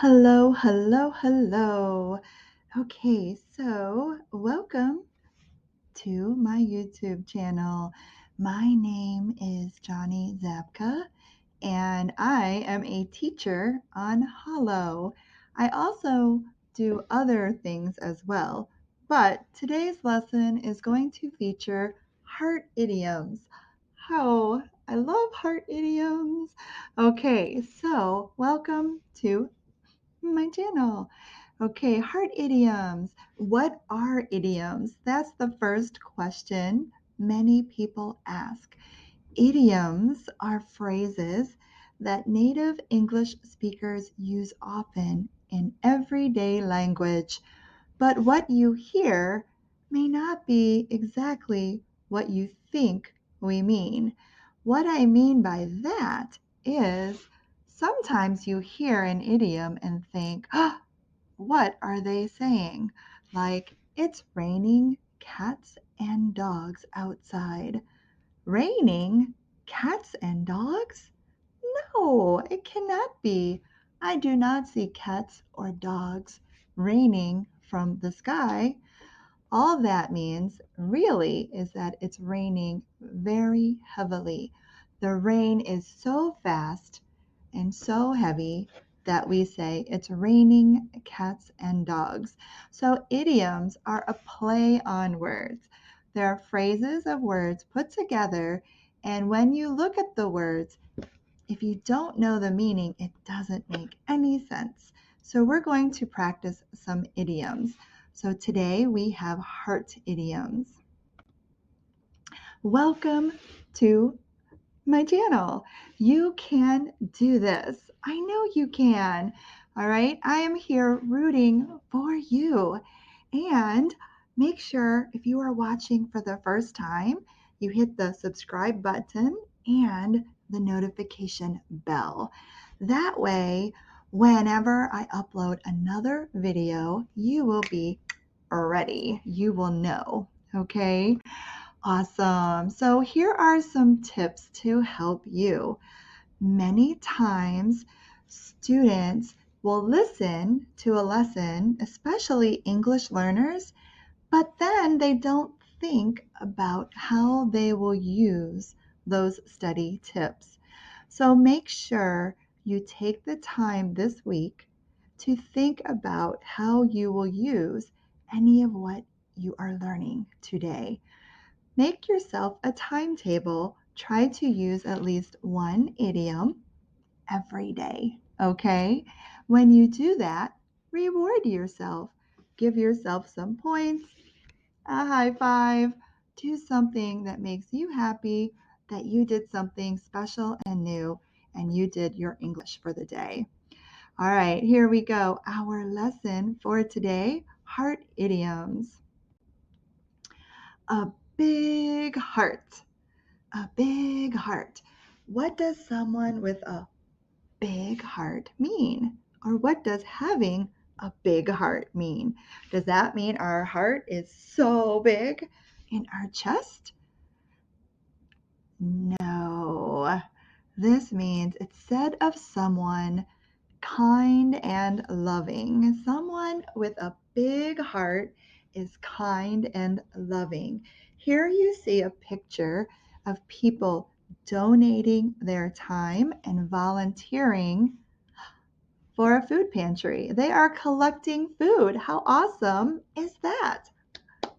Hello, hello, hello. Okay, so welcome to my YouTube channel. My name is Johnny Zabka, and I am a teacher on Hallo. I also do other things as well, but today's lesson is going to feature heart idioms. Oh, I love heart idioms. Okay, so welcome to my channel. Okay, heart idioms. What are idioms? That's the first question many people ask. Idioms are phrases that native English speakers use often in everyday language, but what you hear may not be exactly what you think we mean. What I mean by that is sometimes you hear an idiom and think, oh, what are they saying? Like, it's raining cats and dogs outside. Raining cats and dogs? No, it cannot be. I do not see cats or dogs raining from the sky. All that means really is that it's raining very heavily. The rain is so fast and so heavy that we say it's raining cats and dogs. So idioms are a play on words. They're phrases of words put together, and when you look at the words, if you don't know the meaning, it doesn't make any sense. So we're going to practice some idioms. So today we have heart idioms. Welcome to my channel. You can do this. I know you can. All right. I am here rooting for you. And make sure if you are watching for the first time, you hit the subscribe button and the notification bell. That way, whenever I upload another video, you will be ready. You will know. Okay. Awesome. So here are some tips to help you. Many times, students will listen to a lesson, especially English learners, but then they don't think about how they will use those study tips. So make sure you take the time this week to think about how you will use any of what you are learning today. Make yourself a timetable. Try to use at least one idiom every day, okay? When you do that, reward yourself. Give yourself some points, a high five, do something that makes you happy that you did something special and new and you did your English for the day. All right, here we go. Our lesson for today, heart idioms. A big heart. A big heart. What does someone with a big heart mean? Or what does having a big heart mean? Does that mean our heart is so big in our chest? No. This means it's said of someone kind and loving. Someone with a big heart is kind and loving. Here you see a picture of people donating their time and volunteering for a food pantry. They are collecting food. How awesome is that?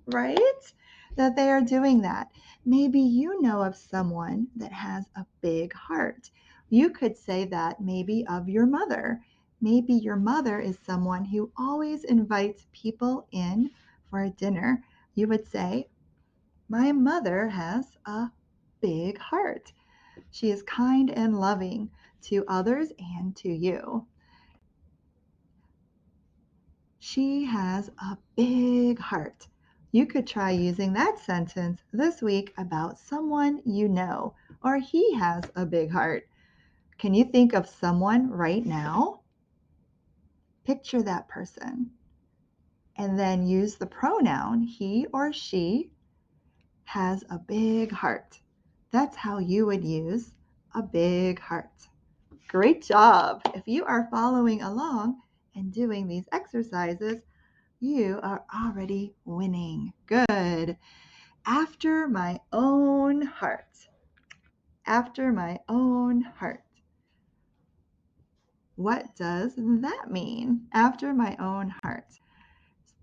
Right? That they are doing that. Maybe you know of someone that has a big heart. You could say that maybe of your mother. Maybe your mother is someone who always invites people in for a dinner. You would say, my mother has a big heart. She is kind and loving to others and to you. She has a big heart. You could try using that sentence this week about someone you know, or he has a big heart. Can you think of someone right now? Picture that person and then use the pronoun he or she has a big heart. That's how you would use a big heart. Great job. If you are following along, and doing these exercises, you are already winning. Good. After my own heart. After my own heart. What does that mean? After my own heart.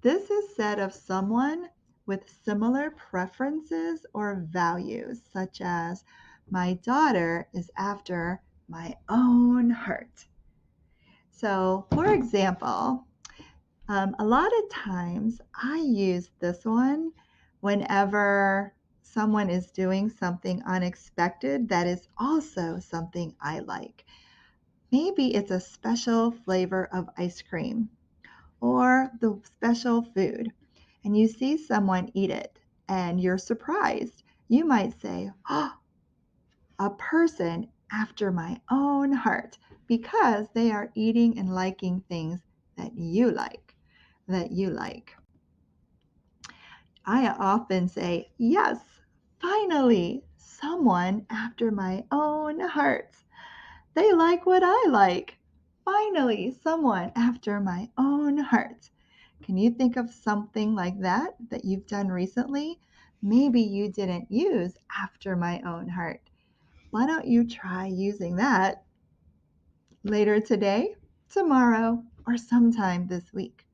This is said of someone with similar preferences or values, such as, my daughter is after my own heart. So, for example, a lot of times I use this one whenever someone is doing something unexpected that is also something I like. Maybe it's a special flavor of ice cream or the special food, and you see someone eat it and you're surprised. You might say, oh, a person after my own heart, because they are eating and liking things that you like, that you like. I often say, yes, finally, someone after my own heart. They like what I like. Finally, someone after my own heart. Can you think of something like that that you've done recently? Maybe you didn't use after my own heart. Why don't you try using that later today, tomorrow, or sometime this week?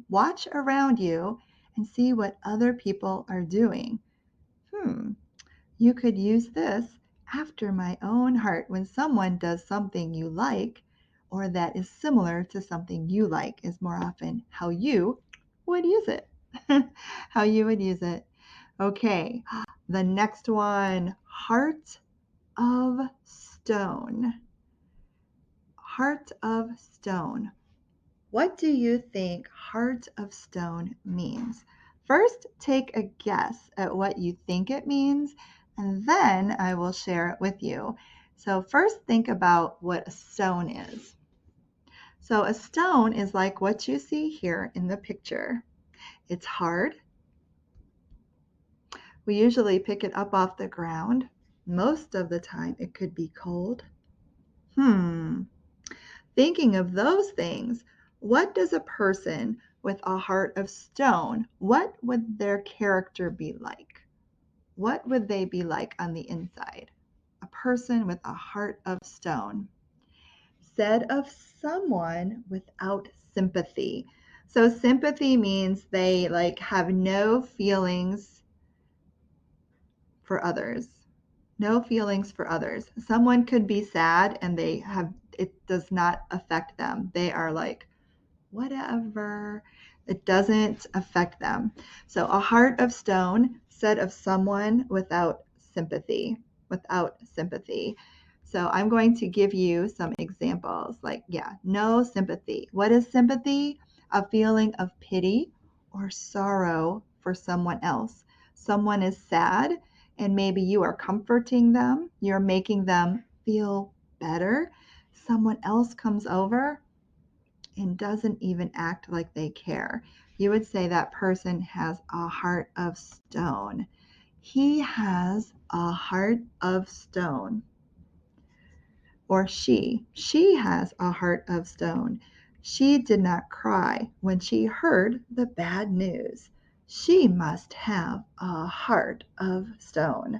Watch around you and see what other people are doing. You could use this after my own heart when someone does something you like or that is similar to something you like is more often how you would use it. How you would use it. Okay, the next one, heart of stone. Heart of stone. What do you think heart of stone means? First, take a guess at what you think it means, and then I will share it with you. So first, think about what a stone is. So a stone is like what you see here in the picture. It's hard. We usually pick it up off the ground. Most of the time, it could be cold. Thinking of those things, what does a person with a heart of stone, what would their character be like? What would they be like on the inside? A person with a heart of stone. Said of someone without sympathy. So sympathy means they have no feelings for others. No feelings for others. Someone could be sad and it does not affect them. They are like, whatever. It doesn't affect them. So a heart of stone said of someone without sympathy, without sympathy. So I'm going to give you some examples no sympathy. What is sympathy? A feeling of pity or sorrow for someone else. Someone is sad and maybe you are comforting them. You're making them feel better. Someone else comes over and doesn't even act like they care. You would say that person has a heart of stone. He has a heart of stone. Or she has a heart of stone. She did not cry when she heard the bad news. She must have a heart of stone,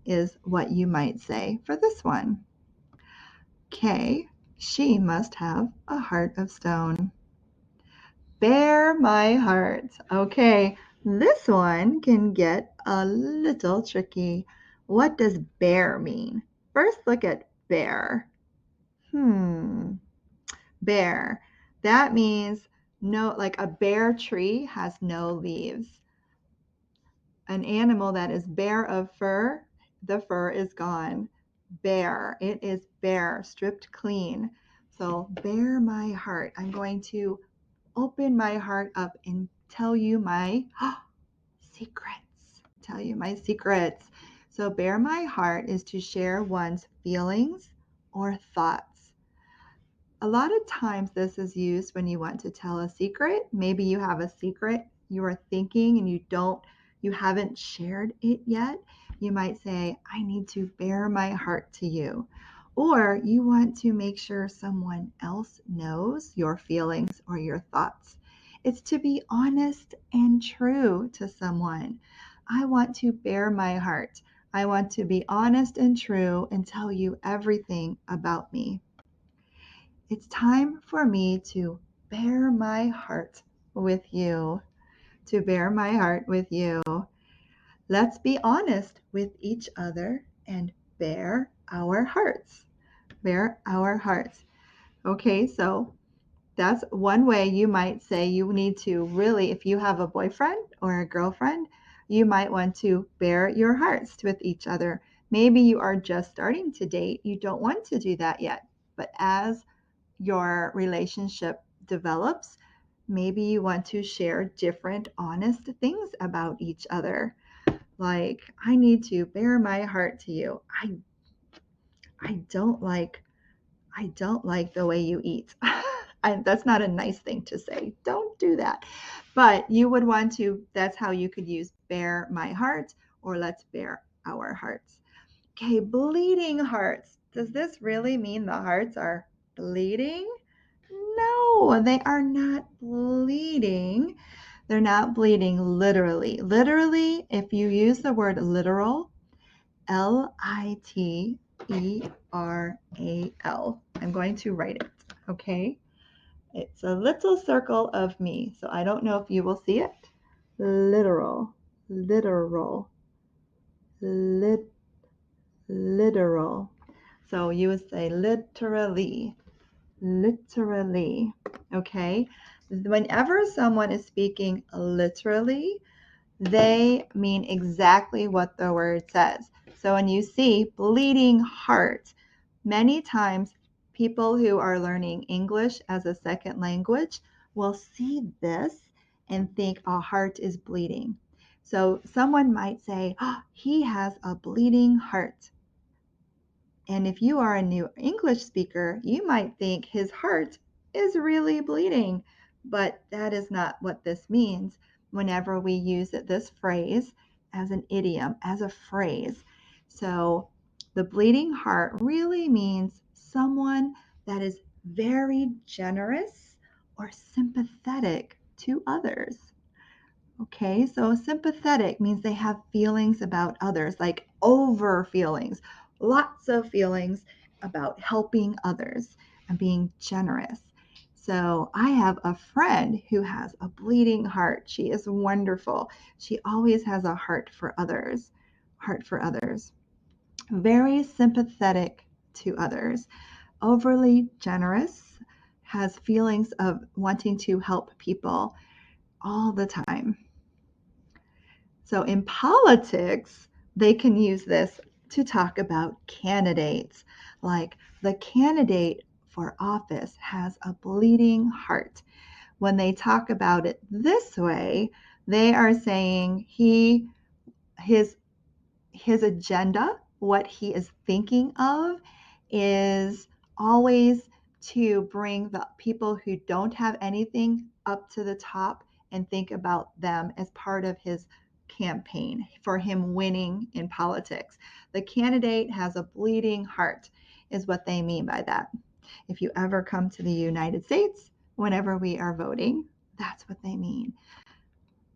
is what you might say for this one. Okay, she must have a heart of stone. Bear my heart. Okay, this one can get a little tricky. What does bear mean? First, look at bear. Bear. That means no, like a bare tree has no leaves. An animal that is bare of fur, the fur is gone. Bare. It is bare, stripped clean. So bear my heart. I'm going to open my heart up and tell you my secrets. Tell you my secrets. So bare my heart is to share one's feelings or thoughts. A lot of times this is used when you want to tell a secret. Maybe you have a secret you are thinking and you haven't shared it yet. You might say, I need to bare my heart to you. or you want to make sure someone else knows your feelings or your thoughts. It's to be honest and true to someone. I want to bare my heart. I want to be honest and true and tell you everything about me. It's time for me to bare my heart with you. To bare my heart with you. Let's be honest with each other and bare our hearts. Bare our hearts. Okay, so that's one way you might say you need to really, if you have a boyfriend or a girlfriend, you might want to bare your hearts with each other. Maybe you are just starting to date. You don't want to do that yet. But as your relationship develops, maybe you want to share different, honest things about each other. Like, I need to bare my heart to you. I don't like I don't like the way you eat. That's not a nice thing to say. Don't do that. But you would want to, that's how you could use bare my heart or let's bare our hearts. Okay, bleeding hearts. Does this really mean the hearts are bleeding? No, they are not bleeding. They're not bleeding literally. Literally, if you use the word literal, Literal. I'm going to write it, okay? It's a little circle of me, so I don't know if you will see it. Literal, literal, literal. So you would say literally, literally, okay? Whenever someone is speaking literally, they mean exactly what the word says. So when you see bleeding heart, many times people who are learning English as a second language will see this and think a heart is bleeding. So someone might say, oh, he has a bleeding heart. And if you are a new English speaker, you might think his heart is really bleeding, but that is not what this means whenever we use this phrase as an idiom, as a phrase. So the bleeding heart really means someone that is very generous or sympathetic to others. Okay, so sympathetic means they have feelings about others, like over feelings, lots of feelings about helping others and being generous. So I have a friend who has a bleeding heart. She is wonderful. She always has a heart for others, heart for others. Very sympathetic to others, overly generous, has feelings of wanting to help people all the time. So in politics, they can use this to talk about candidates. Like the candidate for office has a bleeding heart. When they talk about it this way, they are saying his his agenda, what he is thinking of, is always to bring the people who don't have anything up to the top and think about them as part of his campaign for him winning in politics. The candidate has a bleeding heart, is what they mean by that. If you ever come to the United States, whenever we are voting, that's what they mean.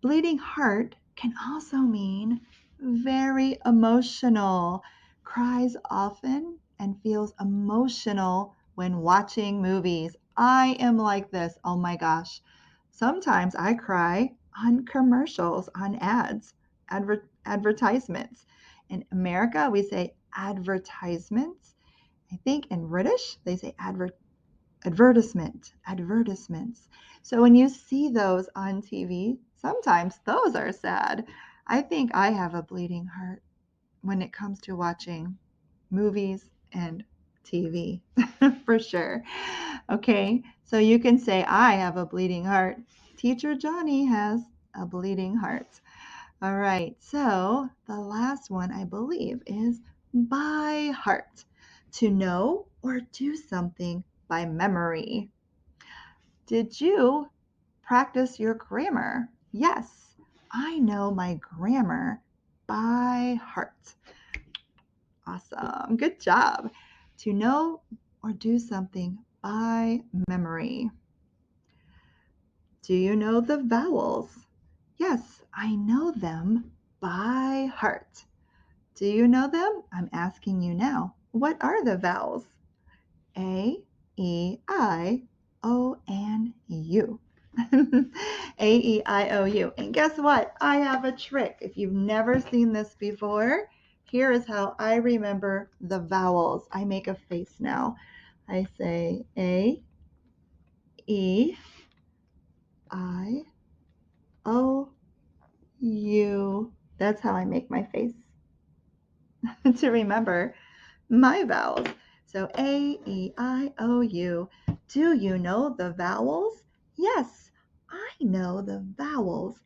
Bleeding heart can also mean very emotional, cries often, and feels emotional when watching movies. I am like this. Oh my gosh. Sometimes I cry on commercials, on ads, advertisements. In America, we say advertisements. I think in British, they say advertisements. So when you see those on TV, sometimes those are sad. I think I have a bleeding heart when it comes to watching movies and TV for sure. Okay, so you can say, I have a bleeding heart. Teacher Johnny has a bleeding heart. All right, so the last one I believe is by heart, to know or do something by memory. Did you practice your grammar? Yes, I know my grammar by heart. Awesome. Good job. To know or do something by memory. Do you know the vowels? Yes, I know them by heart. Do you know them? I'm asking you now. What are the vowels? A, E, I, O, and U. A, E, I, O, U. And guess what? I have a trick. If you've never seen this before, here is how I remember the vowels. I make a face now. I say A, E, I, O, U. That's how I make my face to remember my vowels. So A, E, I, O, U. Do you know the vowels? Yes, I know the vowels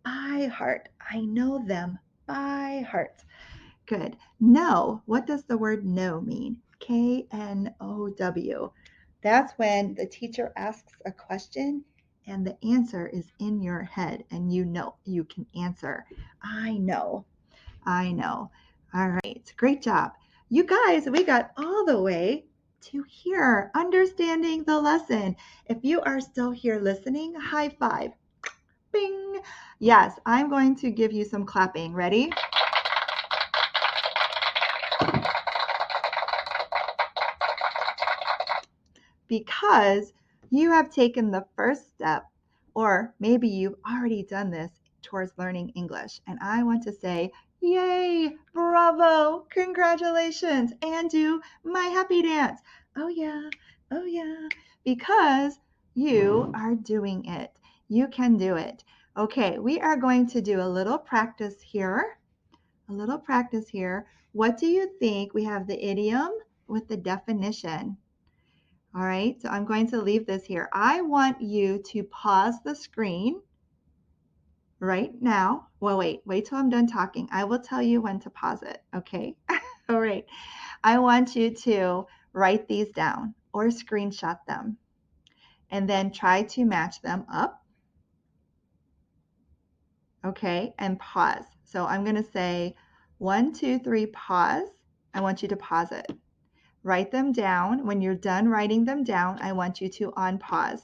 by heart. I know them by heart. Good. Know. What does the word know mean? K-N-O-W. That's when the teacher asks a question and the answer is in your head and you know you can answer. I know. I know. All right. Great job. You guys, we got all the way to here, understanding the lesson. If you are still here listening, high five. Bing. Yes, I'm going to give you some clapping. Ready? Because you have taken the first step, or maybe you've already done this towards learning English. And I want to say, yay, bravo, congratulations, and do my happy dance. Oh yeah, oh yeah, because you are doing it. You can do it. Okay, we are going to do a little practice here. A little practice here. What do you think? We have the idiom with the definition. All right, so I'm going to leave this here. I want you to pause the screen right now. Well, wait till I'm done talking. I will tell you when to pause it, okay? All right, I want you to write these down or screenshot them and then try to match them up, okay? And pause. So I'm going to say 1, 2, 3, pause. I want you to pause it. Write them down. When you're done writing them down, I want you to unpause.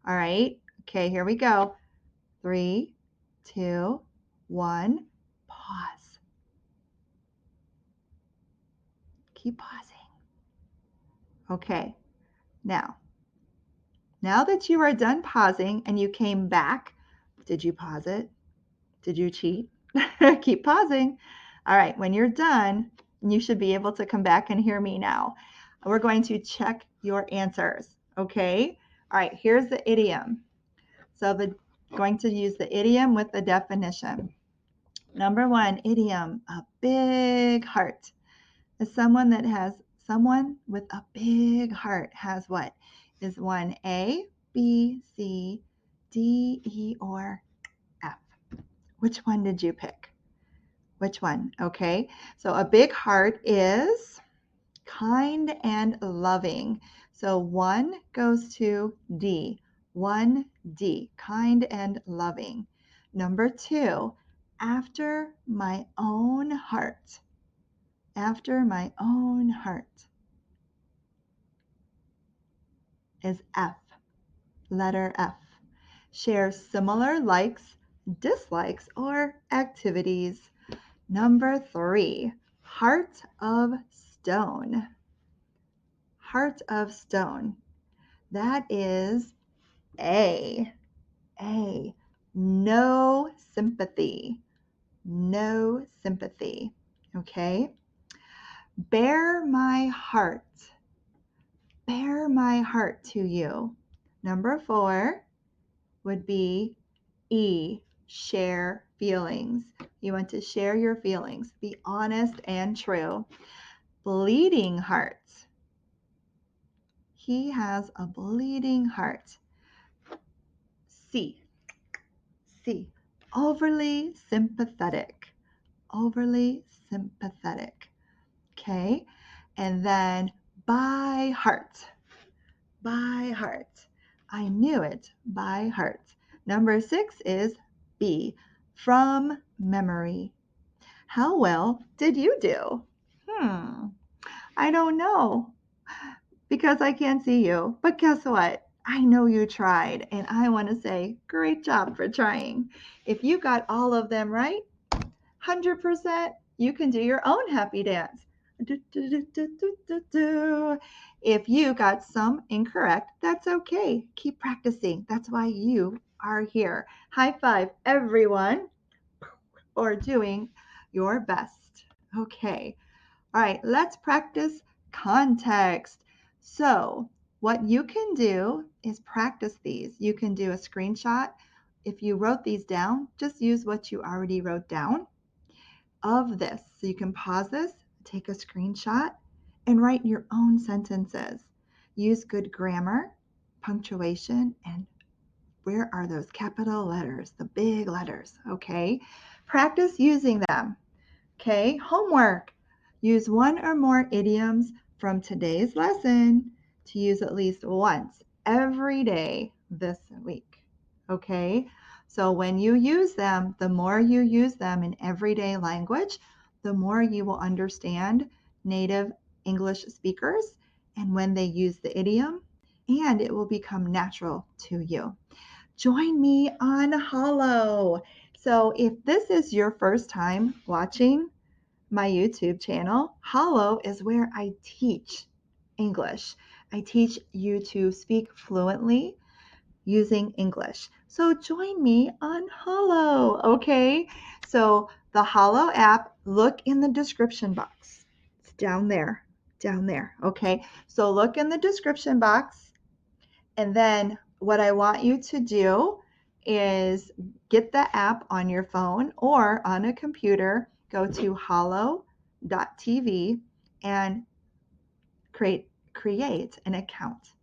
All right. Okay, here we go. 3, 2, 1, pause. Keep pausing. Okay, now that you are done pausing and you came back, did you pause it? Did you cheat? Keep pausing. All right, when you're done, you should be able to come back and hear me now. We're going to check your answers, okay? All right, here's the idiom. So going to use the idiom with the definition. Number 1, idiom, a big heart. Is someone with a big heart has what? Is one A, B, C, D, E, or F? Which one did you pick? Which one? Okay, so a big heart is kind and loving. So 1 goes to D. 1D, kind and loving. Number 2, after my own heart. After my own heart is F, letter F. Share similar likes, dislikes, or activities. Number 3, heart of stone. Heart of stone. That is A. A. No sympathy. No sympathy. Okay? Bear my heart. Bear my heart to you. Number 4 would be E. Share feelings. You want to share your feelings. Be honest and true. Bleeding heart. He has a bleeding heart. C. C. Overly sympathetic. Overly sympathetic. Okay? And then by heart. By heart. I knew it. By heart. Number 6 is B. From memory. How well did you do? I don't know. because I can't see you. But guess what? I know you tried, and I want to say great job for trying. If you got all of them right, 100%, you can do your own happy dance. Do, do, do, do, do, do, do. If you got some incorrect, that's okay. Keep practicing. That's why you are here. High five, everyone, for doing your best. Okay. All right, let's practice context. So, what you can do is practice these. You can do a screenshot. If you wrote these down, just use what you already wrote down of this. So you can pause this, take a screenshot, and write your own sentences. Use good grammar, punctuation, and where are those capital letters, the big letters, okay? Practice using them, okay? Homework. Use one or more idioms from today's lesson to use at least once every day this week, okay? So when you use them, the more you use them in everyday language, the more you will understand native English speakers and when they use the idiom, and it will become natural to you. Join me on Hallo. So if this is your first time watching my YouTube channel, Hallo is where I teach English. I teach you to speak fluently using English. So join me on Hallo, okay? So the Hallo app, look in the description box. It's down there, okay? So look in the description box, and then what I want you to do is get the app on your phone or on a computer, go to hallo.tv and create an account.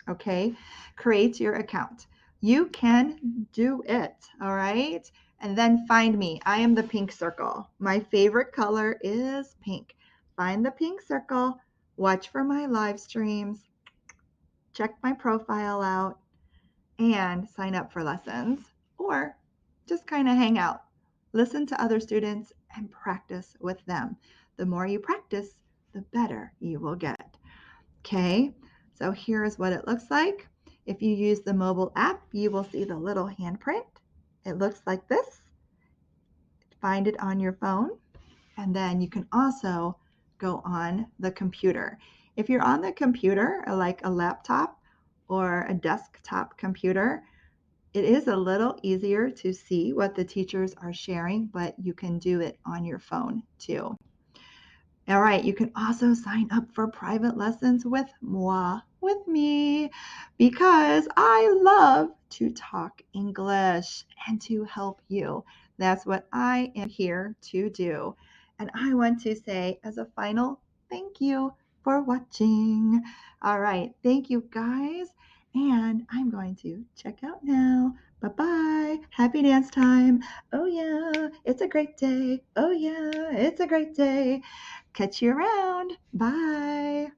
Okay? Create your account. You can do it, all right? And then find me. I am the pink circle. My favorite color is pink. Find the pink circle, watch for my live streams, check my profile out, and sign up for lessons, or just kind of hang out. Listen to other students and practice with them. The more you practice, the better you will get. Okay, so here's what it looks like. If you use the mobile app, you will see the little handprint. It looks like this. Find it on your phone, and then you can also go on the computer. If you're on the computer, like a laptop or a desktop computer, it is a little easier to see what the teachers are sharing, but you can do it on your phone too. All right, you can also sign up for private lessons with moi, with me, because I love to talk English and to help you. That's what I am here to do. And I want to say as a final thank you for watching. All right, thank you guys. And I'm going to check out now. Bye-bye. Happy dance time. Oh yeah, it's a great day. Oh yeah, it's a great day. Catch you around. Bye.